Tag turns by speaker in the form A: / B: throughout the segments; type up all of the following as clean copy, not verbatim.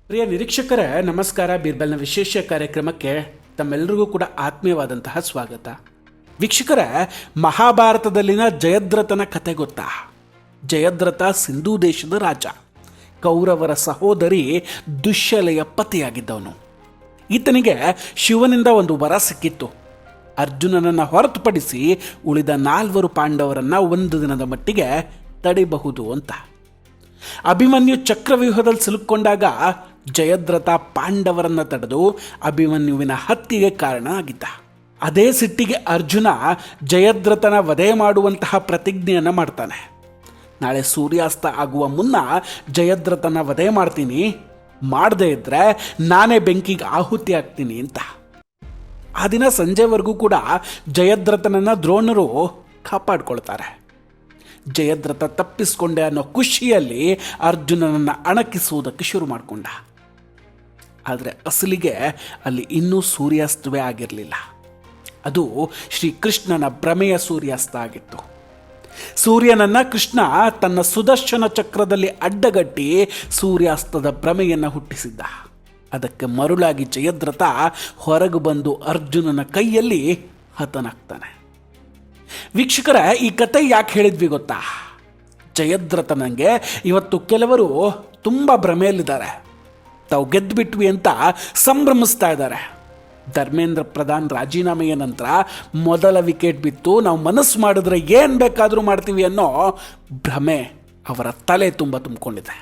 A: ಪ್ರಿಯ ನಿರೀಕ್ಷಕರೇ, ನಮಸ್ಕಾರ. ಬೀರ್ಬಲ್ನ ವಿಶೇಷ ಕಾರ್ಯಕ್ರಮಕ್ಕೆ ತಮ್ಮೆಲ್ಲರಿಗೂ ಕೂಡ ಆತ್ಮೀಯವಾದಂತಹ ಸ್ವಾಗತ. ವೀಕ್ಷಕರೇ, ಮಹಾಭಾರತದಲ್ಲಿನ ಜಯದ್ರಥನ ಕತೆ ಗೊತ್ತಾ? ಜಯದ್ರಥ ಸಿಂಧೂ ದೇಶದ ರಾಜ, ಕೌರವರ ಸಹೋದರಿ ದುಶ್ಶಲೆಯ ಪತಿಯಾಗಿದ್ದವನು. ಈತನಿಗೆ ಶಿವನಿಂದ ಒಂದು ವರ ಸಿಕ್ಕಿತ್ತು. ಅರ್ಜುನನನ್ನು ಹೊರತುಪಡಿಸಿ ಉಳಿದ 4 ಪಾಂಡವರನ್ನು ಒಂದು ದಿನದ ಮಟ್ಟಿಗೆ ತಡಿಬಹುದು ಅಂತ. ಅಭಿಮನ್ಯು ಚಕ್ರವ್ಯೂಹದಲ್ಲಿ ಸಿಲುಕೊಂಡಾಗ ಜಯದ್ರಥ ಪಾಂಡವರನ್ನ ತಡೆದು ಅಭಿಮನ್ಯುವಿನ ಹತ್ಯೆಗೆ ಕಾರಣ ಆಗಿದ್ದ. ಅದೇ ಸಿಟ್ಟಿಗೆ ಅರ್ಜುನ ಜಯದ್ರಥನ ವಧೆ ಮಾಡುವಂತಹ ಪ್ರತಿಜ್ಞೆಯನ್ನು ಮಾಡ್ತಾನೆ. ನಾಳೆ ಸೂರ್ಯಾಸ್ತ ಆಗುವ ಮುನ್ನ ಜಯದ್ರಥನ ವಧೆ ಮಾಡ್ತೀನಿ, ಮಾಡದೇ ಇದ್ರೆ ನಾನೇ ಬೆಂಕಿಗೆ ಆಹುತಿ ಆಗ್ತೀನಿ ಅಂತ. ಆ ದಿನ ಸಂಜೆವರೆಗೂ ಕೂಡ ಜಯದ್ರಥನನ್ನ ದ್ರೋಣರು ಕಾಪಾಡ್ಕೊಳ್ತಾರೆ. ಜಯದ್ರಥ ತಪ್ಪಿಸ್ಕೊಂಡೆ ಅನ್ನೋ ಖುಷಿಯಲ್ಲಿ ಅರ್ಜುನನನ್ನು ಅಣಕಿಸುವುದಕ್ಕೆ ಶುರು ಮಾಡಿಕೊಂಡ. ಆದರೆ ಅಸಲಿಗೆ ಅಲ್ಲಿ ಇನ್ನೂ ಸೂರ್ಯಾಸ್ತವೇ ಆಗಿರಲಿಲ್ಲ. ಅದು ಶ್ರೀಕೃಷ್ಣನ ಭ್ರಮೆಯ ಸೂರ್ಯಾಸ್ತ ಆಗಿತ್ತು. ಸೂರ್ಯನನ್ನ ಕೃಷ್ಣ ತನ್ನ ಸುದರ್ಶನ ಚಕ್ರದಲ್ಲಿ ಅಡ್ಡಗಟ್ಟಿ ಸೂರ್ಯಾಸ್ತದ ಭ್ರಮೆಯನ್ನು ಹುಟ್ಟಿಸಿದ್ದ. ಅದಕ್ಕೆ ಮರುಳಾಗಿ ಜಯದ್ರಥ ಹೊರಗೆ ಬಂದು ಅರ್ಜುನನ ಕೈಯಲ್ಲಿ ಹತನಾಗ್ತಾನೆ. ವೀಕ್ಷಕರ, ಈ ಕತೆ ಯಾಕೆ ಹೇಳಿದ್ವಿ ಗೊತ್ತಾ? ಜಯದ್ರಥನಿಗೆ ಇವತ್ತು ಕೆಲವರು ತುಂಬ ಭ್ರಮೆಯಲ್ಲಿದ್ದಾರೆ. ತಾವು ಗೆದ್ದುಬಿಟ್ವಿ ಅಂತ ಸಂಭ್ರಮಿಸ್ತಾ ಇದ್ದಾರೆ. ಧರ್ಮೇಂದ್ರ ಪ್ರಧಾನ್ ರಾಜೀನಾಮೆಯ ನಂತರ ಮೊದಲ ವಿಕೆಟ್ ಬಿತ್ತು, ನಾವು ಮನಸ್ಸು ಮಾಡಿದ್ರೆ ಏನು ಬೇಕಾದರೂ ಮಾಡ್ತೀವಿ ಅನ್ನೋ ಭ್ರಮೆ ಅವರ ತಲೆ ತುಂಬ ತುಂಬಿಕೊಂಡಿದೆ.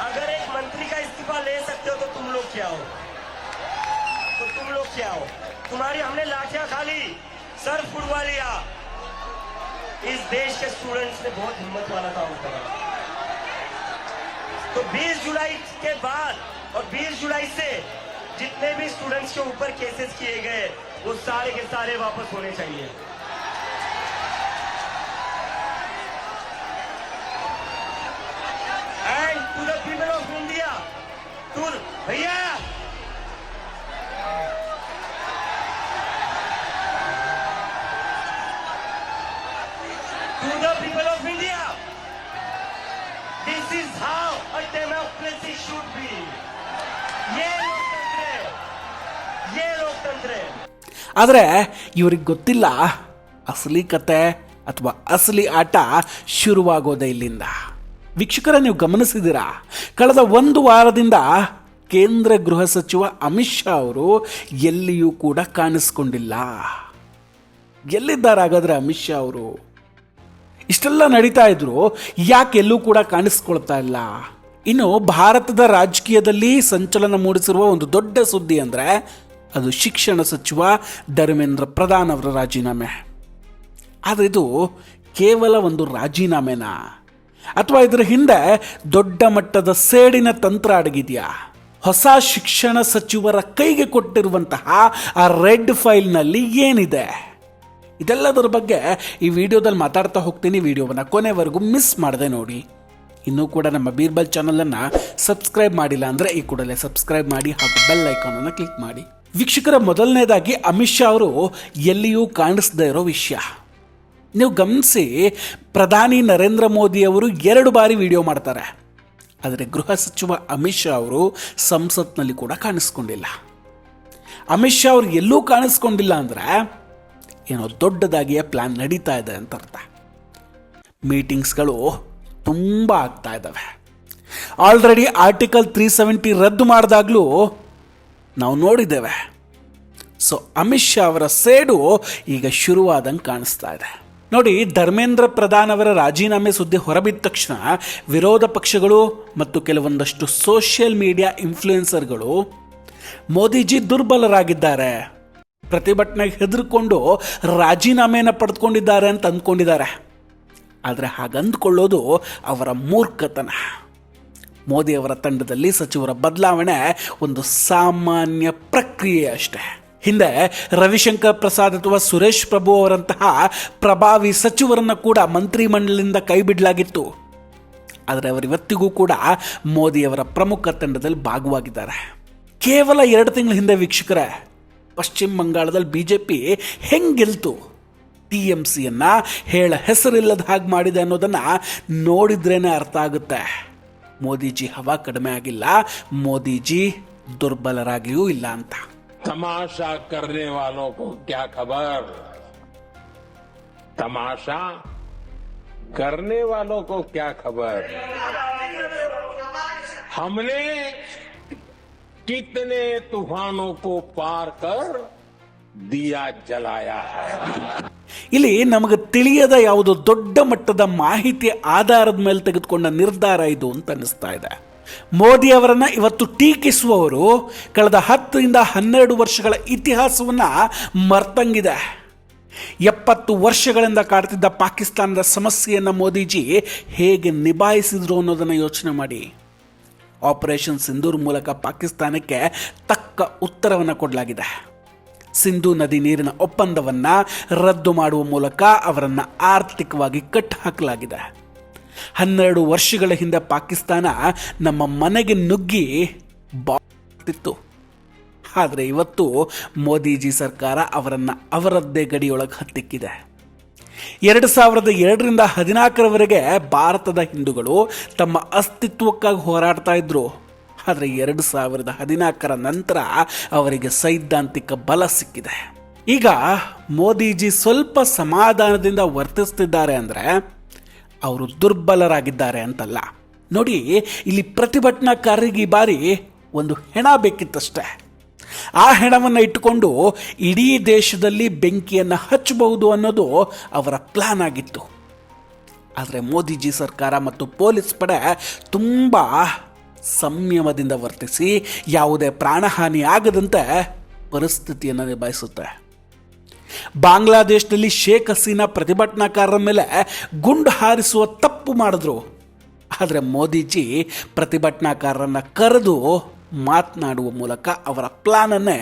B: अगर एक मंत्री का इस्तीफा ले सकते हो तो तुम लोग क्या हो? तुम्हारी हमने लाठियां खा ली, सर फुड़वा लिया. इस देश के स्टूडेंट्स ने बहुत हिम्मत वाला काम करा. तो 20 जुलाई के बाद और 20 जुलाई से जितने भी स्टूडेंट्स के ऊपर केसेस किए गए वो सारे के सारे वापस होने चाहिए. And to the people of India, to भैया, to the people of India, this is how a democracy should be. ये लोकतंत्र है.
A: ಆದರೆ ಇವ್ರಿಗೆ ಗೊತ್ತಿಲ್ಲ ಅಸಲಿ ಕತೆ ಅಥವಾ ಅಸಲಿ ಆಟ ಶುರುವಾಗೋದೇ ಇಲ್ಲಿಂದ. ವೀಕ್ಷಕರ, ನೀವು ಗಮನಿಸಿದ್ದೀರಾ, ಕಳೆದ 1 ವಾರದಿಂದ ಕೇಂದ್ರ ಗೃಹ ಸಚಿವ ಅಮಿತ್ ಶಾ ಅವರು ಎಲ್ಲಿಯೂ ಕೂಡ ಕಾಣಿಸ್ಕೊಂಡಿಲ್ಲ. ಎಲ್ಲಿದ್ದಾರೆ ಹಾಗಾದ್ರೆ ಅಮಿತ್ ಶಾ ಅವರು? ಇಷ್ಟೆಲ್ಲ ನಡೀತಾ ಇದ್ರು, ಯಾಕೆ ಎಲ್ಲೂ ಕೂಡ ಕಾಣಿಸ್ಕೊಳ್ತಾ ಇಲ್ಲ? ಇನ್ನು ಭಾರತದ ರಾಜಕೀಯದಲ್ಲಿ ಸಂಚಲನ ಮೂಡಿಸಿರುವ ಒಂದು ದೊಡ್ಡ ಸುದ್ದಿ ಅಂದರೆ ಅದು ಶಿಕ್ಷಣ ಸಚಿವ ಧರ್ಮೇಂದ್ರ ಪ್ರಧಾನ್ ಅವರ ರಾಜೀನಾಮೆ. ಆದರೆ ಇದು ಕೇವಲ ಒಂದು ರಾಜೀನಾಮೆನಾ ಅಥವಾ ಇದರ ಹಿಂದೆ ದೊಡ್ಡ ಮಟ್ಟದ ಸೇಡಿನ ತಂತ್ರ ಅಡಗಿದೆಯಾ? ಹೊಸ ಶಿಕ್ಷಣ ಸಚಿವರ ಕೈಗೆ ಕೊಟ್ಟಿರುವಂತಹ ಆ ರೆಡ್ ಫೈಲ್ನಲ್ಲಿ ಏನಿದೆ? ಇದೆಲ್ಲದರ ಬಗ್ಗೆ ಈ ವಿಡಿಯೋದಲ್ಲಿ ಮಾತಾಡ್ತಾ ಹೋಗ್ತೀನಿ. ವಿಡಿಯೋವನ್ನು ಕೊನೆವರೆಗೂ ಮಿಸ್ ಮಾಡದೆ ನೋಡಿ. ಇನ್ನೂ ಕೂಡ ನಮ್ಮ ಬೀರ್ಬಲ್ ಚಾನಲನ್ನು ಸಬ್ಸ್ಕ್ರೈಬ್ ಮಾಡಿಲ್ಲ ಅಂದರೆ ಈ ಕೂಡಲೇ ಸಬ್ಸ್ಕ್ರೈಬ್ ಮಾಡಿ ಹಾಗೂ ಬೆಲ್ ಐಕಾನನ್ನು ಕ್ಲಿಕ್ ಮಾಡಿ. ವೀಕ್ಷಕರ, ಮೊದಲನೇದಾಗಿ ಅಮಿತ್ ಶಾ ಅವರು ಎಲ್ಲಿಯೂ ಕಾಣಿಸದೇ ಇರೋ ವಿಷಯ ನೀವು ಗಮನಿಸಿ. ಪ್ರಧಾನಿ ನರೇಂದ್ರ ಮೋದಿ ಅವರು 2 ಬಾರಿ ವಿಡಿಯೋ ಮಾಡ್ತಾರೆ, ಆದರೆ ಗೃಹ ಸಚಿವ ಅಮಿತ್ ಶಾ ಅವರು ಸಂಸತ್ನಲ್ಲಿ ಕೂಡ ಕಾಣಿಸ್ಕೊಂಡಿಲ್ಲ. ಅಮಿತ್ ಶಾ ಅವರು ಎಲ್ಲೂ ಕಾಣಿಸ್ಕೊಂಡಿಲ್ಲ ಅಂದರೆ ಏನೋ ದೊಡ್ಡದಾಗಿಯೇ ಪ್ಲ್ಯಾನ್ ನಡೀತಾ ಇದೆ ಅಂತ ಅರ್ಥ. ಮೀಟಿಂಗ್ಸ್ಗಳು ತುಂಬ ಆಗ್ತಾ ಇದ್ದಾವೆ. ಆಲ್ರೆಡಿ ಆರ್ಟಿಕಲ್ 370 ರದ್ದು ಮಾಡಿದಾಗಲೂ ನಾವು ನೋಡಿದ್ದೇವೆ. ಸೊ ಅಮಿತ್ ಶಾ ಅವರ ಸೇಡು ಈಗ ಶುರುವಾದಂಗೆ ಕಾಣಿಸ್ತಾ ಇದೆ. ನೋಡಿ, ಧರ್ಮೇಂದ್ರ ಪ್ರಧಾನ್ ಅವರ ರಾಜೀನಾಮೆ ಸುದ್ದಿ ಹೊರಬಿದ್ದ ತಕ್ಷಣ ವಿರೋಧ ಪಕ್ಷಗಳು ಮತ್ತು ಕೆಲವೊಂದಷ್ಟು ಸೋಷಿಯಲ್ ಮೀಡಿಯಾ ಇನ್ಫ್ಲೂಯೆನ್ಸರ್ಗಳು ಮೋದಿಜಿ ದುರ್ಬಲರಾಗಿದ್ದಾರೆ, ಪ್ರತಿಭಟನೆಗೆ ಹೆದರ್ಕೊಂಡು ರಾಜೀನಾಮೆಯನ್ನು ಪಡೆದುಕೊಂಡಿದ್ದಾರೆ ಅಂತ ಅಂದ್ಕೊಂಡಿದ್ದಾರೆ. ಆದರೆ ಹಾಗಂದ್ಕೊಳ್ಳೋದು ಅವರ ಮೂರ್ಖತನ. ಮೋದಿಯವರ ತಂಡದಲ್ಲಿ ಸಚಿವರ ಬದಲಾವಣೆ ಒಂದು ಸಾಮಾನ್ಯ ಪ್ರಕ್ರಿಯೆ ಅಷ್ಟೇ. ಹಿಂದೆ ರವಿಶಂಕರ್ ಪ್ರಸಾದ್ ಅಥವಾ ಸುರೇಶ್ ಪ್ರಭು ಅವರಂತಹ ಪ್ರಭಾವಿ ಸಚಿವರನ್ನು ಕೂಡ ಮಂತ್ರಿಮಂಡಲದಿಂದ ಕೈ ಬಿಡಲಾಗಿತ್ತು. ಆದರೆ ಅವರಿವತ್ತಿಗೂ ಕೂಡ ಮೋದಿಯವರ ಪ್ರಮುಖ ತಂಡದಲ್ಲಿ ಭಾಗವಾಗಿದ್ದಾರೆ. ಕೇವಲ 2 ತಿಂಗಳ ಹಿಂದೆ ವೀಕ್ಷಕರೇ, ಪಶ್ಚಿಮ ಬಂಗಾಳದಲ್ಲಿ BJP ಹೆಂಗೆ ಗೆಲ್ತು, TMCಯನ್ನು ಹೇಳ ಹೆಸರಿಲ್ಲದ ಹಾಗೆ ಮಾಡಿದೆ ಅನ್ನೋದನ್ನು ನೋಡಿದ್ರೇನೆ ಅರ್ಥ ಆಗುತ್ತೆ. ಮೋದಿಜಿ ಹವಾ ಕಡಿಮೆ ಆಗಿಲ್ಲ, ಮೋದಿಜಿ ದುರ್ಬಲರಾಗಿಯೂ ಇಲ್ಲ ಅಂತ.
C: तमाशा करने वालों को क्या खबर, तमाशा करने वालों को क्या खबर, हमने कितने तूफानों को पार कर दिया जलाया है.
A: ಇಲ್ಲಿ ನಮಗೆ ತಿಳಿಯದ ಯಾವುದೋ ದೊಡ್ಡ ಮಟ್ಟದ ಮಾಹಿತಿ ಆಧಾರದ ಮೇಲೆ ತೆಗೆದುಕೊಂಡ ನಿರ್ಧಾರ ಇದು ಅಂತ ಅನಿಸ್ತಾ ಇದೆ. ಮೋದಿ ಅವರನ್ನು ಇವತ್ತು ಟೀಕಿಸುವವರು ಕಳೆದ 10ರಿಂದ 12 ವರ್ಷಗಳ ಇತಿಹಾಸವನ್ನು ಮರ್ತಂಗಿದೆ. 70 ವರ್ಷಗಳಿಂದ ಕಾಡ್ತಿದ್ದ ಪಾಕಿಸ್ತಾನದ ಸಮಸ್ಯೆಯನ್ನು ಮೋದಿಜಿ ಹೇಗೆ ನಿಭಾಯಿಸಿದ್ರು ಅನ್ನೋದನ್ನು ಯೋಚನೆ ಮಾಡಿ. ಆಪರೇಷನ್ ಸಿಂಧೂರ್ ಮೂಲಕ ಪಾಕಿಸ್ತಾನಕ್ಕೆ ತಕ್ಕ ಉತ್ತರವನ್ನು ಕೊಡಲಾಗಿದೆ. ಸಿಂಧೂ ನದಿ ನೀರಿನ ಒಪ್ಪಂದವನ್ನು ರದ್ದು ಮಾಡುವ ಮೂಲಕ ಅವರನ್ನು ಆರ್ಥಿಕವಾಗಿ ಕಟ್ಟಹಾಕಲಾಗಿದೆ. 12 ವರ್ಷಗಳ ಹಿಂದೆ ಪಾಕಿಸ್ತಾನ ನಮ್ಮ ಮನೆಗೆ ನುಗ್ಗಿ ಬಾತಿತ್ತು. ಆದರೆ ಇವತ್ತು ಮೋದಿಜಿ ಸರ್ಕಾರ ಅವರನ್ನು ಅವರದ್ದೇ ಗಡಿಯೊಳಗೆ ಹತ್ತಿಕ್ಕಿದೆ. 2002ರಿಂದ 2014ರವರೆಗೆ ಭಾರತದ ಹಿಂದೂಗಳು ತಮ್ಮ ಅಸ್ತಿತ್ವಕ್ಕಾಗಿ ಹೋರಾಡ್ತಾ ಇದ್ರು. ಆದರೆ 2014ರ ನಂತರ ಅವರಿಗೆ ಸೈದ್ಧಾಂತಿಕ ಬಲ ಸಿಕ್ಕಿದೆ. ಈಗ ಮೋದಿಜಿ ಸ್ವಲ್ಪ ಸಮಾಧಾನದಿಂದ ವರ್ತಿಸ್ತಿದ್ದಾರೆ ಅಂದರೆ ಅವರು ದುರ್ಬಲರಾಗಿದ್ದಾರೆ ಅಂತಲ್ಲ. ನೋಡಿ, ಇಲ್ಲಿ ಪ್ರತಿಭಟನಾಕಾರರಿಗೆ ಈ ಬಾರಿ ಒಂದು ಹೆಣ ಬೇಕಿತ್ತಷ್ಟೆ. ಆ ಹೆಣವನ್ನು ಇಟ್ಟುಕೊಂಡು ಇಡೀ ದೇಶದಲ್ಲಿ ಬೆಂಕಿಯನ್ನು ಹಚ್ಚಬಹುದು ಅನ್ನೋದು ಅವರ ಪ್ಲಾನ್ ಆಗಿತ್ತು. ಆದರೆ ಮೋದಿಜಿ ಸರ್ಕಾರ ಮತ್ತು ಪೊಲೀಸ್ ಪಡೆ ತುಂಬ ಸಂಯಮದಿಂದ ವರ್ತಿಸಿ ಯಾವುದೇ ಪ್ರಾಣಹಾನಿ ಆಗದಂತೆ ಪರಿಸ್ಥಿತಿಯನ್ನು ನಿಭಾಯಿಸುತ್ತೆ. ಬಾಂಗ್ಲಾದೇಶದಲ್ಲಿ ಶೇಖ್ ಹಸೀನಾ ಪ್ರತಿಭಟನಾಕಾರರ ಮೇಲೆ ಗುಂಡು ಹಾರಿಸುವ ತಪ್ಪು ಮಾಡಿದ್ರು. ಆದರೆ ಮೋದಿಜಿ ಪ್ರತಿಭಟನಾಕಾರರನ್ನು ಕರೆದು ಮಾತನಾಡುವ ಮೂಲಕ ಅವರ ಪ್ಲಾನನ್ನೇ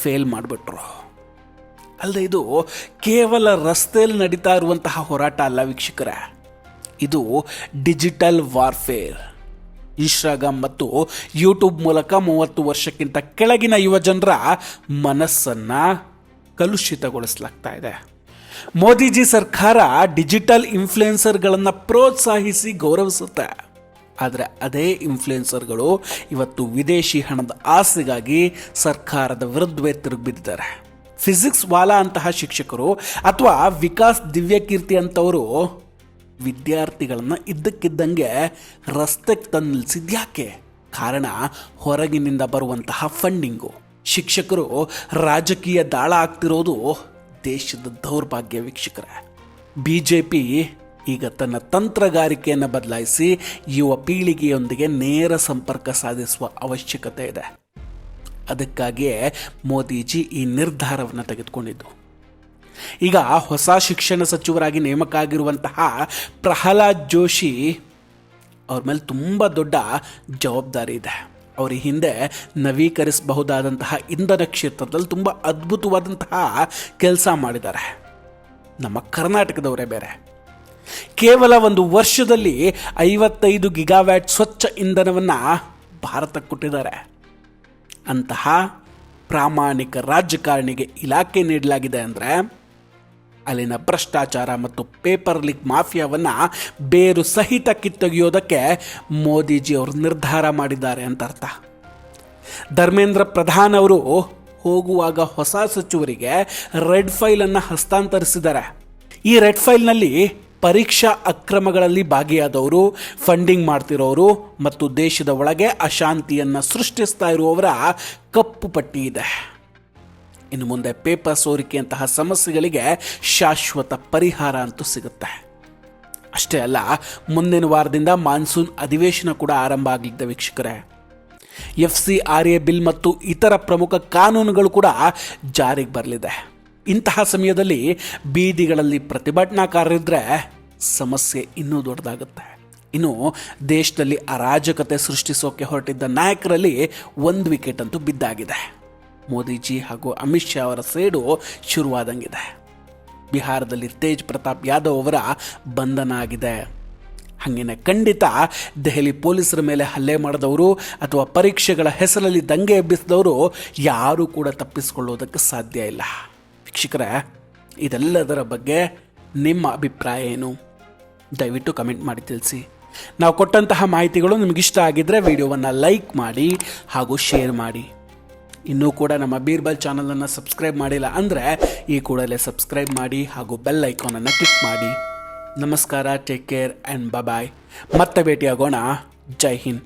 A: ಫೇಲ್ ಮಾಡಿಬಿಟ್ರು. ಅಲ್ಲದೆ ಇದು ಕೇವಲ ರಸ್ತೆಯಲ್ಲಿ ನಡೀತಾ ಇರುವಂತಹ ಹೋರಾಟ ಅಲ್ಲ ವೀಕ್ಷಕರೇ, ಇದು ಡಿಜಿಟಲ್ ವಾರ್ಫೇರ್. ಇನ್ಸ್ಟಾಗ್ರಾಮ್ ಮತ್ತು ಯೂಟ್ಯೂಬ್ ಮೂಲಕ 30 ವರ್ಷಕ್ಕಿಂತ ಕೆಳಗಿನ ಯುವಜನರ ಮನಸ್ಸನ್ನು ಕಲುಷಿತಗೊಳಿಸಲಾಗ್ತಾ ಇದೆ. ಮೋದಿಜಿ ಸರ್ಕಾರ ಡಿಜಿಟಲ್ ಇನ್ಫ್ಲುಯೆನ್ಸರ್ಗಳನ್ನು ಪ್ರೋತ್ಸಾಹಿಸಿ ಗೌರವಿಸುತ್ತೆ. ಆದರೆ ಅದೇ ಇನ್ಫ್ಲುಯೆನ್ಸರ್ಗಳು ಇವತ್ತು ವಿದೇಶಿ ಹಣದ ಆಸೆಗಾಗಿ ಸರ್ಕಾರದ ವಿರುದ್ಧವೇ ತಿರುಗಿಬಿದ್ದಾರೆ. ಫಿಸಿಕ್ಸ್ ವಾಲಾ ಅಂತಹ ಶಿಕ್ಷಕರು ಅಥವಾ ವಿಕಾಸ್ ದಿವ್ಯಕೀರ್ತಿ ಅಂತವರು ವಿದ್ಯಾರ್ಥಿಗಳನ್ನು ಇದ್ದಕ್ಕಿದ್ದಂಗೆ ರಸ್ತೆಗೆ ತಂದು ನಿಲ್ಲಿಸಿದ್ಯಾಕೆ? ಕಾರಣ ಹೊರಗಿನಿಂದ ಬರುವಂತಹ ಫಂಡಿಂಗು. ಶಿಕ್ಷಕರು ರಾಜಕೀಯ ದಾಳ ಆಗ್ತಿರೋದು ದೇಶದ ದೌರ್ಭಾಗ್ಯ ವೀಕ್ಷಕರೇ. BJP ಈಗ ತನ್ನ ತಂತ್ರಗಾರಿಕೆಯನ್ನು ಬದಲಾಯಿಸಿ ಯುವ ಪೀಳಿಗೆಯೊಂದಿಗೆ ನೇರ ಸಂಪರ್ಕ ಸಾಧಿಸುವ ಅವಶ್ಯಕತೆ ಇದೆ. ಅದಕ್ಕಾಗಿಯೇ ಮೋದಿಜಿ ಈ ನಿರ್ಧಾರವನ್ನು ತೆಗೆದುಕೊಂಡಿದ್ದು. ಈಗ ಹೊಸ ಶಿಕ್ಷಣ ಸಚಿವರಾಗಿ ನೇಮಕ ಆಗಿರುವಂತಹ ಪ್ರಹ್ಲಾದ್ ಜೋಶಿ ಅವ್ರ ಮೇಲೆ ತುಂಬ ದೊಡ್ಡ ಜವಾಬ್ದಾರಿ ಇದೆ. ಅವರ ಹಿಂದೆ ನವೀಕರಿಸಬಹುದಾದಂತಹ ಇಂಧನ ಕ್ಷೇತ್ರದಲ್ಲಿ ತುಂಬ ಅದ್ಭುತವಾದಂತಹ ಕೆಲಸ ಮಾಡಿದ್ದಾರೆ. ನಮ್ಮ ಕರ್ನಾಟಕದವರೇ ಬೇರೆ. ಕೇವಲ 1 ವರ್ಷದಲ್ಲಿ 55 ಗಿಗಾವ್ಯಾಟ್ ಸ್ವಚ್ಛ ಇಂಧನವನ್ನು ಭಾರತಕ್ಕೆ ಕೊಟ್ಟಿದ್ದಾರೆ. ಅಂತಹ ಪ್ರಾಮಾಣಿಕ ರಾಜಕಾರಣಿಗೆ ಇಲಾಖೆ ನೀಡಲಾಗಿದೆ ಅಂದರೆ ಅಲ್ಲಿನ ಭ್ರಷ್ಟಾಚಾರ ಮತ್ತು ಪೇಪರ್ ಲೀಕ್ ಮಾಫಿಯಾವನ್ನು ಬೇರು ಸಹಿತ ಕಿತ್ತೊಗೆಯೋದಕ್ಕೆ ಮೋದಿಜಿ ಅವರು ನಿರ್ಧಾರ ಮಾಡಿದ್ದಾರೆ ಅಂತ ಅರ್ಥ. ಧರ್ಮೇಂದ್ರ ಪ್ರಧಾನ್ ಅವರು ಹೋಗುವಾಗ ಹೊಸ ಸಚಿವರಿಗೆ ರೆಡ್ ಫೈಲನ್ನು ಹಸ್ತಾಂತರಿಸಿದ್ದಾರೆ. ಈ ರೆಡ್ ಫೈಲ್ನಲ್ಲಿ ಪರೀಕ್ಷಾ ಅಕ್ರಮಗಳಲ್ಲಿ ಭಾಗಿಯಾದವರು, ಫಂಡಿಂಗ್ ಮಾಡ್ತಿರೋರು ಮತ್ತು ದೇಶದ ಒಳಗೆ ಅಶಾಂತಿಯನ್ನು ಸೃಷ್ಟಿಸ್ತಾ ಇರುವವರ ಕಪ್ಪು ಪಟ್ಟಿ ಇದೆ. ಇನ್ನು ಮುಂದೆ ಪೇಪರ್ ಸೋರಿಕೆಯಂತಹ ಸಮಸ್ಯೆಗಳಿಗೆ ಶಾಶ್ವತ ಪರಿಹಾರ ಅಂತೂ ಸಿಗುತ್ತೆ. ಅಷ್ಟೇ ಅಲ್ಲ, ಮುಂದಿನ ವಾರದಿಂದ ಮಾನ್ಸೂನ್ ಅಧಿವೇಶನ ಕೂಡ ಆರಂಭ ಆಗಲಿದೆ ವೀಕ್ಷಕರೇ. FCRA ಬಿಲ್ ಮತ್ತು ಇತರ ಪ್ರಮುಖ ಕಾನೂನುಗಳು ಕೂಡ ಜಾರಿಗೆ ಬರಲಿದೆ. ಇಂತಹ ಸಮಯದಲ್ಲಿ ಬೀದಿಗಳಲ್ಲಿ ಪ್ರತಿಭಟನಾಕಾರರಿದ್ದರೆ ಸಮಸ್ಯೆ ಇನ್ನೂ ದೊಡ್ಡದಾಗುತ್ತೆ. ಇನ್ನು ದೇಶದಲ್ಲಿ ಅರಾಜಕತೆ ಸೃಷ್ಟಿಸೋಕೆ ಹೊರಟಿದ್ದ ನಾಯಕರಲ್ಲಿ 1 ವಿಕೆಟ್ ಅಂತೂ ಬಿದ್ದಾಗಿದೆ. ಮೋದಿಜಿ ಹಾಗೂ ಅಮಿತ್ ಶಾ ಅವರ ಸೇಡು ಶುರುವಾದಂಗಿದೆ. ಬಿಹಾರದಲ್ಲಿ ತೇಜ್ ಪ್ರತಾಪ್ ಯಾದವ್ ಅವರ ಬಂಧನ ಆಗಿದೆ. ಹಾಗೇನೆ ಖಂಡಿತ ದೆಹಲಿ ಪೊಲೀಸರ ಮೇಲೆ ಹಲ್ಲೆ ಮಾಡಿದವರು ಅಥವಾ ಪರೀಕ್ಷೆಗಳ ಹೆಸರಲ್ಲಿ ದಂಗೆ ಎಬ್ಬಿಸಿದವರು ಯಾರೂ ಕೂಡ ತಪ್ಪಿಸಿಕೊಳ್ಳೋದಕ್ಕೆ ಸಾಧ್ಯ ಇಲ್ಲ. ವೀಕ್ಷಕರೇ, ಇದೆಲ್ಲದರ ಬಗ್ಗೆ ನಿಮ್ಮ ಅಭಿಪ್ರಾಯ ಏನು? ದಯವಿಟ್ಟು ಕಮೆಂಟ್ ಮಾಡಿ ತಿಳಿಸಿ. ನಾವು ಕೊಟ್ಟಂತಹ ಮಾಹಿತಿಗಳು ನಿಮಗಿಷ್ಟ ಆಗಿದ್ದರೆ ವಿಡಿಯೋವನ್ನು ಲೈಕ್ ಮಾಡಿ ಹಾಗೂ ಶೇರ್ ಮಾಡಿ. ಇನ್ನೂ ಕೂಡ ನಮ್ಮ ಬೀರ್ಬಲ್ ಚಾನಲನ್ನು ಸಬ್ಸ್ಕ್ರೈಬ್ ಮಾಡಿಲ್ಲ ಅಂದರೆ ಈ ಕೂಡಲೇ ಸಬ್ಸ್ಕ್ರೈಬ್ ಮಾಡಿ ಹಾಗೂ ಬೆಲ್ ಐಕಾನನ್ನು ಕ್ಲಿಕ್ ಮಾಡಿ. ನಮಸ್ಕಾರ, ಟೇಕ್ ಕೇರ್ ಆ್ಯಂಡ್ ಬಾಯ್. ಮತ್ತೆ ಭೇಟಿಯಾಗೋಣ. ಜೈ ಹಿಂದ್.